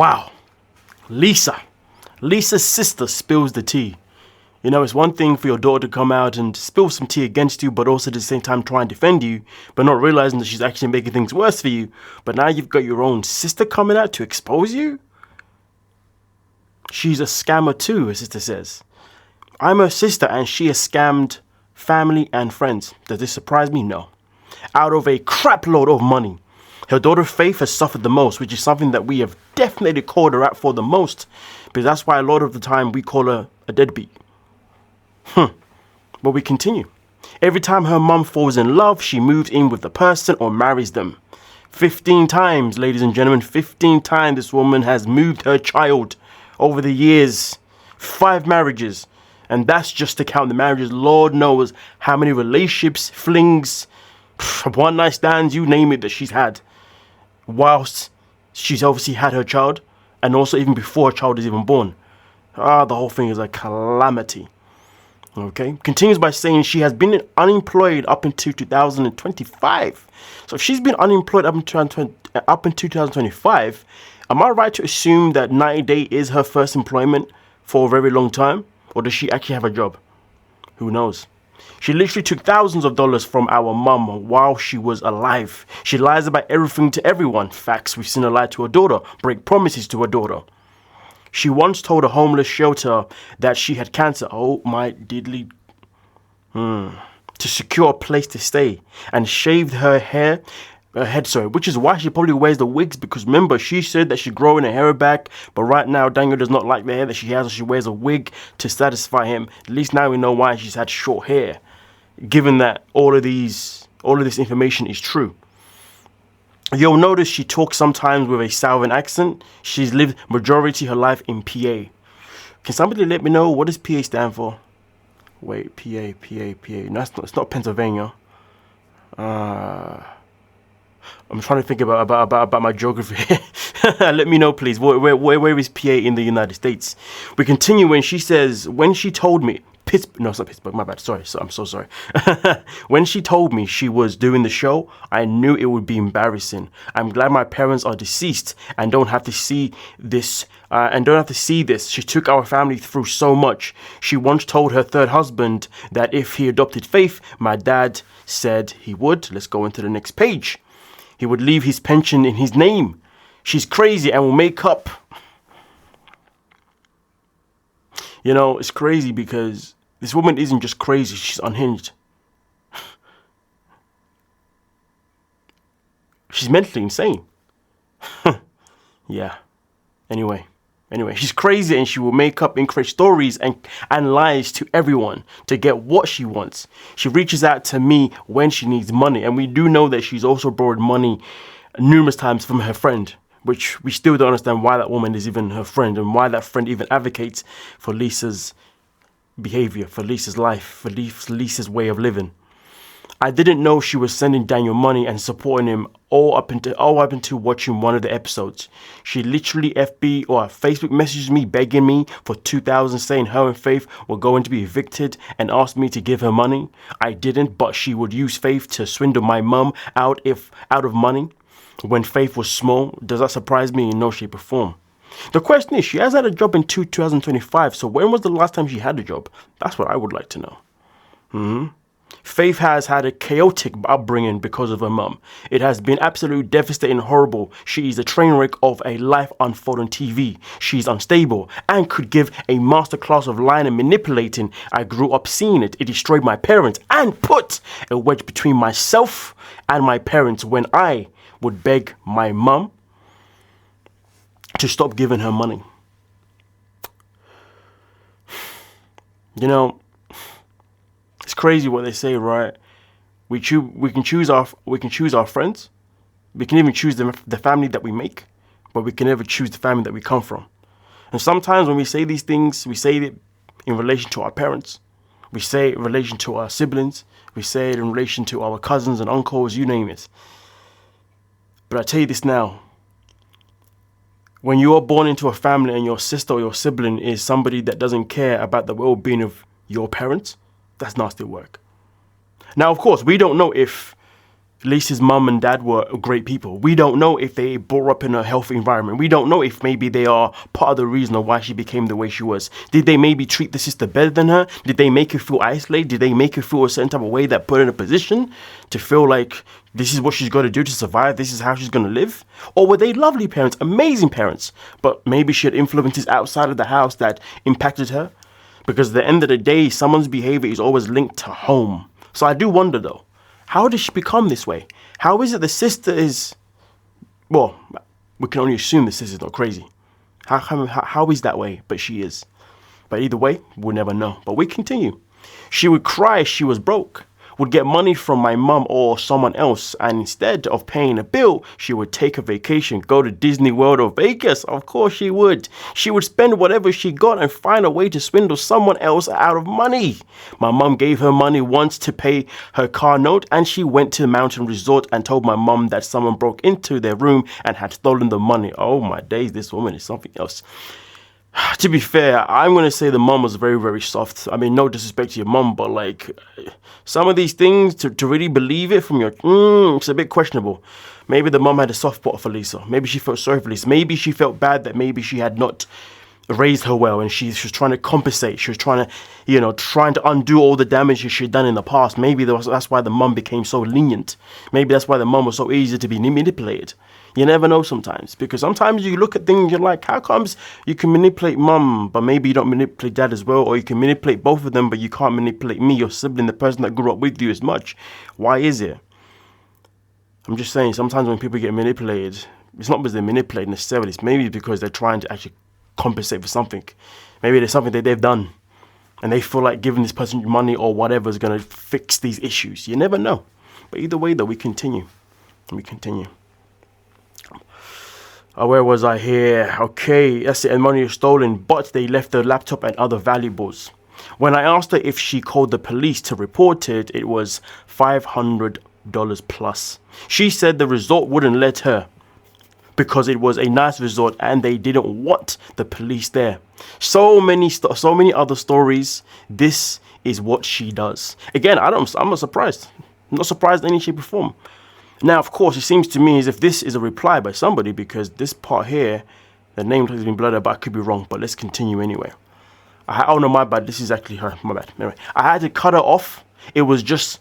Wow. Lisa's sister spills the tea. You know, it's one thing for your daughter to come out and spill some tea against you, but also at the same time try and defend you, but not realizing that she's actually making things worse for you. But now you've got your own sister coming out to expose you? She's a scammer too, her sister says. I'm her sister and she has scammed family and friends. Does this surprise me? No. Out of a crap load of money. Her daughter Faith has suffered the most, which is something that we have definitely called her out for the most, because that's why a lot of the time we call her a deadbeat. But we continue. Every time her mum falls in love, she moves in with the person or marries them. 15 times, ladies and gentlemen, 15 times this woman has moved her child over the years. 5 marriages. And that's just to count the marriages. Lord knows how many relationships, flings, one night stands, you name it, that she's had. Whilst she's obviously had her child. And also even before her child is even born. The whole thing is a calamity. Okay, continues by saying she has been unemployed up until 2025. So if she's been unemployed up until 2025, am I right to assume that 90 Day is her first employment for a very long time? Or does she actually have a job? Who knows? She literally took thousands of dollars from our mum while she was alive. She lies about everything to everyone. Facts, we've seen her lie to her daughter, break promises to her daughter. She once told a homeless shelter that she had cancer. Oh my diddly. To secure a place to stay. And shaved her head, which is why she probably wears the wigs, because remember, she said that she's growing her hair back, but right now Daniel does not like the hair that she has, so she wears a wig to satisfy him. At least now we know why she's had short hair, given that all of this information is true. You'll notice she talks sometimes with a Southern accent. She's lived majority of her life in PA. Can somebody let me know what does PA stand for? Wait, PA. No, it's not Pennsylvania. I'm trying to think about my geography. Let me know, please. Where is PA in the United States? We continue when she says, when she told me, no, it's not Pittsburgh, my bad. Sorry, I'm so sorry. When she told me she was doing the show, I knew it would be embarrassing. I'm glad my parents are deceased and don't have to see this. She took our family through so much. She once told her third husband that if he adopted Faith, my dad said he would. Let's go into the next page. He would leave his pension in his name. She's crazy and will make up. You know, it's crazy because this woman isn't just crazy, she's unhinged. She's mentally insane. Yeah. Anyway, she's crazy and she will make up incorrect stories and lies to everyone to get what she wants. She reaches out to me when she needs money, and we do know that she's also borrowed money numerous times from her friend, which we still don't understand why that woman is even her friend and why that friend even advocates for Lisa's behavior, for Lisa's life, for Lisa's way of living. I didn't know she was sending Daniel money and supporting him all up until watching one of the episodes. She literally FB or Facebook messaged me begging me for $2,000, saying her and Faith were going to be evicted and asked me to give her money. I didn't, but she would use Faith to swindle my mum out of money when Faith was small. Does that surprise me in no shape or form? The question is, she has had a job in 2025, so when was the last time she had a job? That's what I would like to know. Faith has had a chaotic upbringing because of her mum. It has been absolutely devastating and horrible. She is a train wreck of a life unfolding TV. She's unstable and could give a masterclass of lying and manipulating. I grew up seeing it. It destroyed my parents and put a wedge between myself and my parents when I would beg my mum to stop giving her money. You know, it's crazy what they say, right? We can choose our friends. We can even choose the family that we make, but we can never choose the family that we come from. And sometimes when we say these things, we say it in relation to our parents. We say it in relation to our siblings. We say it in relation to our cousins and uncles, you name it. But I tell you this now. When you are born into a family and your sister or your sibling is somebody that doesn't care about the well-being of your parents, that's nasty work. Now, of course, we don't know if Lisa's mum and dad were great people. We don't know if they brought her up in a healthy environment. We don't know if maybe they are part of the reason of why she became the way she was. Did they maybe treat the sister better than her? Did they make her feel isolated? Did they make her feel a certain type of way that put her in a position to feel like this is what she's got to do to survive? This is how she's going to live? Or were they lovely parents, amazing parents, but maybe she had influences outside of the house that impacted her? Because at the end of the day, someone's behavior is always linked to home. So I do wonder though, how did she become this way? How is it the sister is, well, we can only assume the sister's not crazy. How is that way? But she is. But either way, we'll never know. But we continue. She would cry she was broke, would get money from my mum or someone else, and instead of paying a bill, she would take a vacation, go to Disney World or Vegas. Of course she would. She would spend whatever she got and find a way to swindle someone else out of money. My mum gave her money once to pay her car note, and she went to the mountain resort and told my mum that someone broke into their room and had stolen the money. Oh my days, this woman is something else. To be fair, I'm going to say the mum was very, very soft. I mean, no disrespect to your mum, but like some of these things, to really believe it from your, it's a bit questionable. Maybe the mum had a soft spot for Lisa. Maybe she felt sorry for Lisa. Maybe she felt bad that maybe she had not raised her well and she was trying to compensate. She was trying to, trying to undo all the damage she had done in the past. Maybe that's why the mum became so lenient. Maybe that's why the mum was so easy to be manipulated. You never know sometimes, because sometimes you look at things, you're like, how comes you can manipulate mum, but maybe you don't manipulate dad as well, or you can manipulate both of them, but you can't manipulate me, your sibling, the person that grew up with you as much. Why is it? I'm just saying, sometimes when people get manipulated, it's not because they're manipulated necessarily, it's maybe because they're trying to actually compensate for something. Maybe there's something that they've done, and they feel like giving this person money or whatever is going to fix these issues. You never know. But either way, though, we continue. Where was I here? Okay, that's it. And money was stolen, but they left the laptop and other valuables. When I asked her if she called the police to report it, it was $500 plus. She said the resort wouldn't let her because it was a nice resort and they didn't want the police there. So many other stories. This is what she does. Again, I'm not surprised. I'm not surprised in any shape or form. Now, of course, it seems to me as if this is a reply by somebody, because this part here, the name has been blurred out, but I could be wrong. But let's continue anyway. Oh no, my bad. This is actually her. My bad. Anyway, I had to cut her off. It was just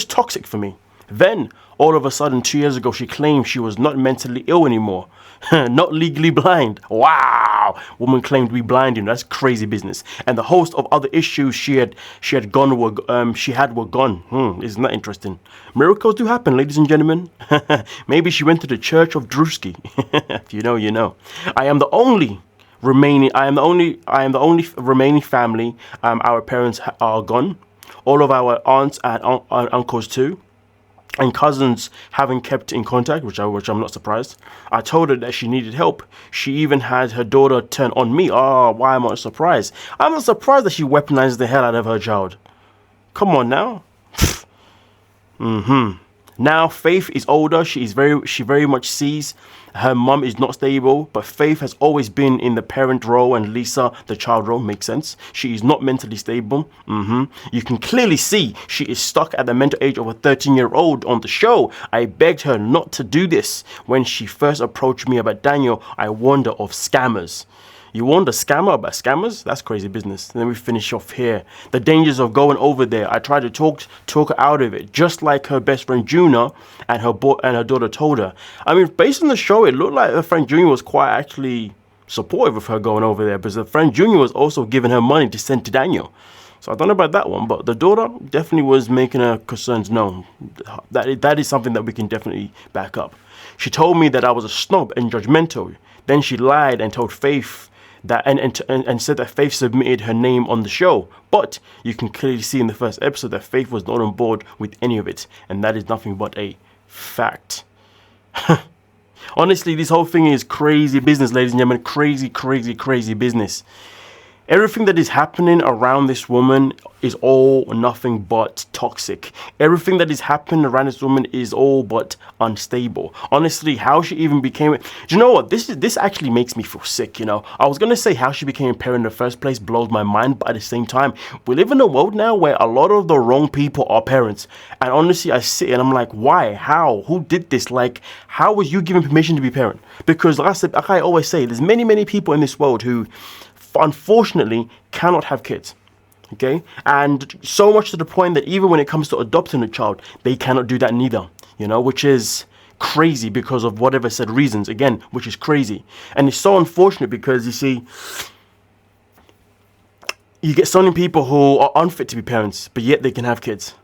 toxic for me. Then, all of a sudden, 2 years ago, she claimed she was not mentally ill anymore. Not legally blind. Wow. Woman claimed to be blind. That's crazy business. And the host of other issues she had were gone. Isn't that interesting? Miracles do happen, ladies and gentlemen. Maybe she went to the Church of Drewski. If you know. I am the only remaining family. Our parents are gone. All of our aunts and uncles too. And cousins haven't kept in contact, which I'm not surprised. I told her that she needed help. She even had her daughter turn on me. Oh, why am I surprised? I'm not surprised that she weaponized the hell out of her child. Come on now. Now Faith is older. She very much sees her mum is not stable, but Faith has always been in the parent role and Lisa the child role. Makes sense. She is not mentally stable. You can clearly see she is stuck at the mental age of a 13-year-old on the show. I begged her not to do this. When she first approached me about Daniel, I warned her of scammers. You warned a scammer about scammers? That's crazy business. And then we finish off here. The dangers of going over there. I tried to talk her out of it, just like her best friend Junior and her daughter told her. I mean, based on the show, it looked like her friend Junior was quite actually supportive of her going over there, because her friend Junior was also giving her money to send to Daniel. So I don't know about that one, but the daughter definitely was making her concerns known. That is something that we can definitely back up. She told me that I was a snob and judgmental. Then she lied and told Faith that and said that Faith submitted her name on the show. But you can clearly see in the first episode that Faith was not on board with any of it, and that is nothing but a fact. Honestly, this whole thing is crazy business, ladies and gentlemen. Crazy business. Everything that is happening around this woman is all nothing but toxic. Everything that is happening around this woman is all but unstable. Honestly, how she even became... Do you know what? This actually makes me feel sick, you know? I was going to say how she became a parent in the first place blows my mind, but at the same time, we live in a world now where a lot of the wrong people are parents. And honestly, I sit and I'm like, why? How? Who did this? Like, how was you given permission to be a parent? Because like I always say, there's many people in this world who unfortunately cannot have kids. Okay, and so much to the point that even when it comes to adopting a child, they cannot do that neither, you know, which is crazy because of whatever said reasons, again, which is crazy. And it's so unfortunate because, you see, you get so many people who are unfit to be parents, but yet they can have kids.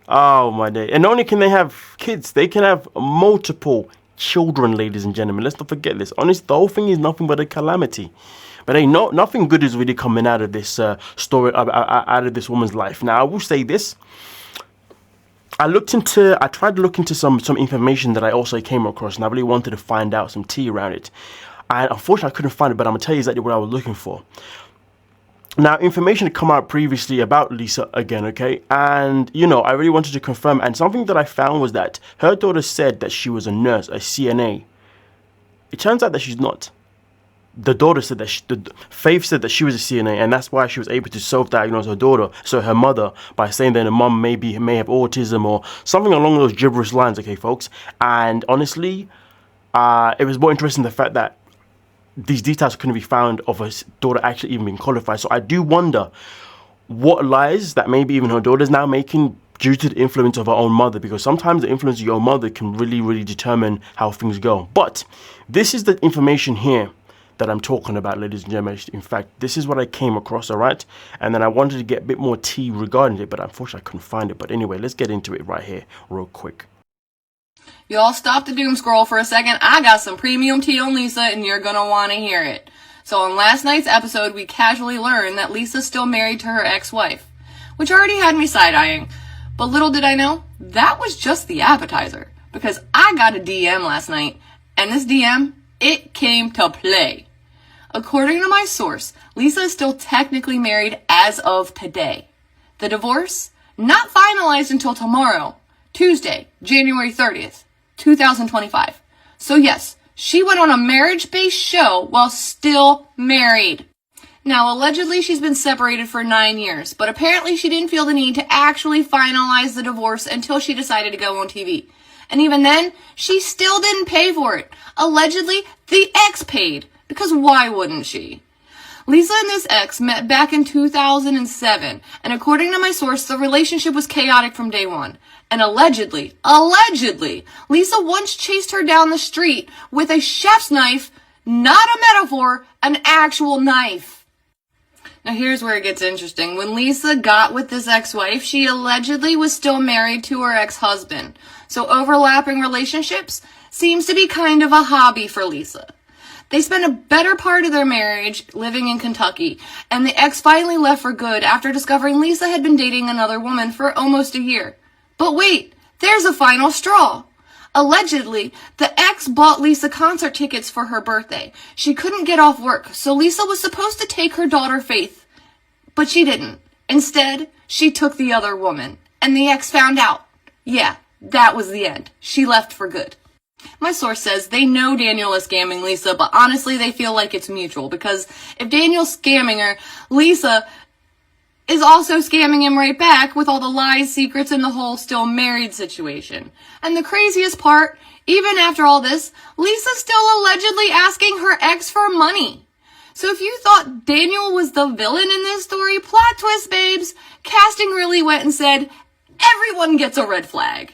Oh my day. And not only can they have kids, they can have multiple children, ladies and gentlemen. Let's not forget this. Honestly, the whole thing is nothing but a calamity. But hey, nothing good is really coming out of this story, out of this woman's life. Now, I will say this. I tried to look into some information that I also came across, and I really wanted to find out some tea around it. And unfortunately, I couldn't find it, but I'm going to tell you exactly what I was looking for. Now, information had come out previously about Lisa again, okay? And, you know, I really wanted to confirm. And something that I found was that her daughter said that she was a nurse, a CNA. It turns out that she's not. The daughter said that Faith said that she was a CNA, and that's why she was able to self-diagnose her daughter, so her mother, by saying that her mom may have autism or something along those gibberish lines, okay, folks? And honestly, it was more interesting the fact that these details couldn't be found of her daughter actually even being qualified. So I do wonder what lies that maybe even her daughter's now making due to the influence of her own mother, because sometimes the influence of your own mother can really determine how things go. But this is the information here that I'm talking about, ladies and gentlemen. In fact, this is what I came across, all right? And then I wanted to get a bit more tea regarding it, but unfortunately I couldn't find it. But anyway, let's get into it right here real quick. Y'all stop the doom scroll for a second. I got some premium tea on Lisa, and you're gonna want to hear it. So on last night's episode, we casually learned that Lisa's still married to her ex-wife, which already had me side-eyeing. But little did I know, that was just the appetizer, because I got a DM last night, and this DM, it came to play. According to my source, Lisa is still technically married as of today. The divorce, not finalized until tomorrow, Tuesday, January 30th, 2025. So yes, she went on a marriage-based show while still married. Now, allegedly, she's been separated for 9 years, but apparently she didn't feel the need to actually finalize the divorce until she decided to go on TV. And even then, she still didn't pay for it. Allegedly, the ex paid, because why wouldn't she? Lisa and this ex met back in 2007, and according to my source, the relationship was chaotic from day one. And allegedly, Lisa once chased her down the street with a chef's knife, not a metaphor, an actual knife. Now here's where it gets interesting. When Lisa got with this ex-wife, she allegedly was still married to her ex-husband. So overlapping relationships seems to be kind of a hobby for Lisa. They spent a better part of their marriage living in Kentucky, and the ex finally left for good after discovering Lisa had been dating another woman for almost a year. But wait, there's a final straw. Allegedly, the ex bought Lisa concert tickets for her birthday. She couldn't get off work, so Lisa was supposed to take her daughter Faith. But she didn't. Instead, she took the other woman, and the ex found out. Yeah, that was the end. She left for good. My source says they know Daniel is scamming Lisa, but honestly they feel like it's mutual, because if Daniel's scamming her, Lisa is also scamming him right back with all the lies, secrets, and the whole still married situation. And the craziest part, even after all this, Lisa's still allegedly asking her ex for money. So if you thought Daniel was the villain in this story, plot twist, babes, casting really went and said, everyone gets a red flag.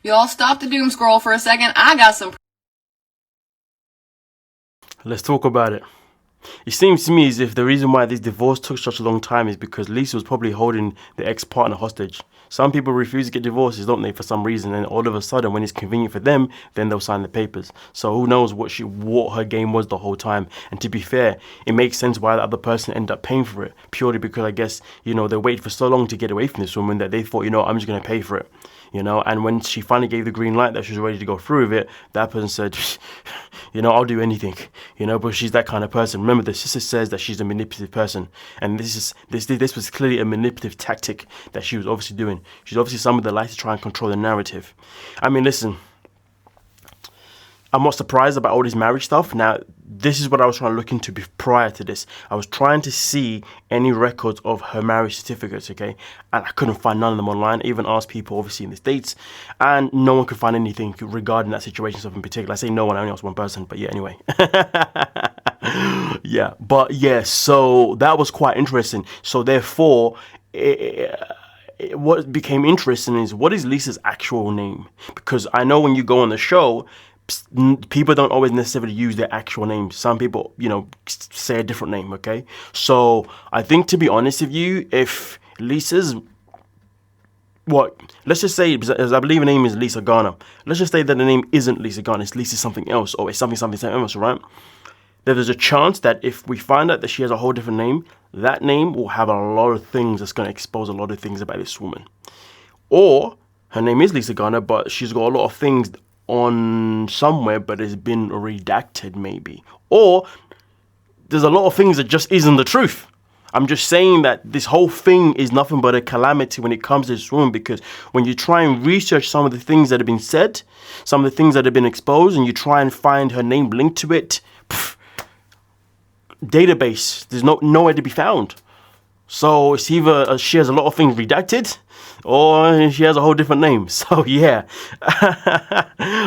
Y'all stop the doom scroll for a second. I got some... Let's talk about it. It seems to me as if the reason why this divorce took such a long time is because Lisa was probably holding the ex-partner hostage. Some people refuse to get divorces, don't they, for some reason, and all of a sudden, when it's convenient for them, then they'll sign the papers. So who knows what her game was the whole time. And to be fair, it makes sense why the other person ended up paying for it, purely because I guess, you know, they waited for so long to get away from this woman that they thought, you know, I'm just going to pay for it. You know, and when she finally gave the green light that she was ready to go through with it, that person said, you know, I'll do anything. you know, but she's that kind of person. Remember, the sister says that she's a manipulative person, and this was clearly a manipulative tactic that she was obviously doing. She's obviously someone that likes to try and control the narrative. I mean, listen, I'm not surprised about all this marriage stuff. Now, this is what I was trying to look into prior to this. I was trying to see any records of her marriage certificates, okay? And I couldn't find none of them online. I even asked people, obviously, in the States, and no one could find anything regarding that situation stuff in particular. I say no one, I only asked one person, but yeah, anyway. Yeah, but yeah, so that was quite interesting. So therefore, what became interesting is, what is Lisa's actual name? Because I know when you go on the show, people don't always necessarily use their actual names. Some people, you know, say a different name, okay? So I think, to be honest with you, if Lisa's, let's just say, as I believe her name is Lisa Garner, let's just say that the name isn't Lisa Garner, it's Lisa something else, or it's something else, right? There's a chance that if we find out that she has a whole different name, that name will have a lot of things that's going to expose a lot of things about this woman. Or her name is Lisa Garner, but she's got a lot of things on somewhere, but it's been redacted maybe. Or there's a lot of things that just isn't the truth. I'm just saying that this whole thing is nothing but a calamity when it comes to this woman, because when you try and research some of the things that have been said, some of the things that have been exposed, and you try and find her name linked to it, database, there's nowhere to be found. So it's either she has a lot of things redacted, or she has a whole different name. So yeah.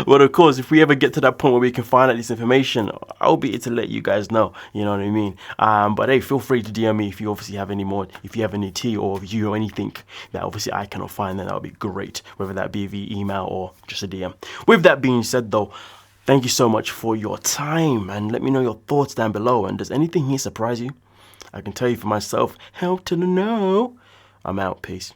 But of course, if we ever get to that point where we can find out this information, I'll be here to let you guys know. You know what I mean? But hey, feel free to DM me if you obviously have any more, if you have any tea, or if you know anything that obviously I cannot find, then that would be great. Whether that be via email or just a DM. With that being said though, thank you so much for your time, and let me know your thoughts down below. And does anything here surprise you? I can tell you for myself, help to know. I'm out. Peace.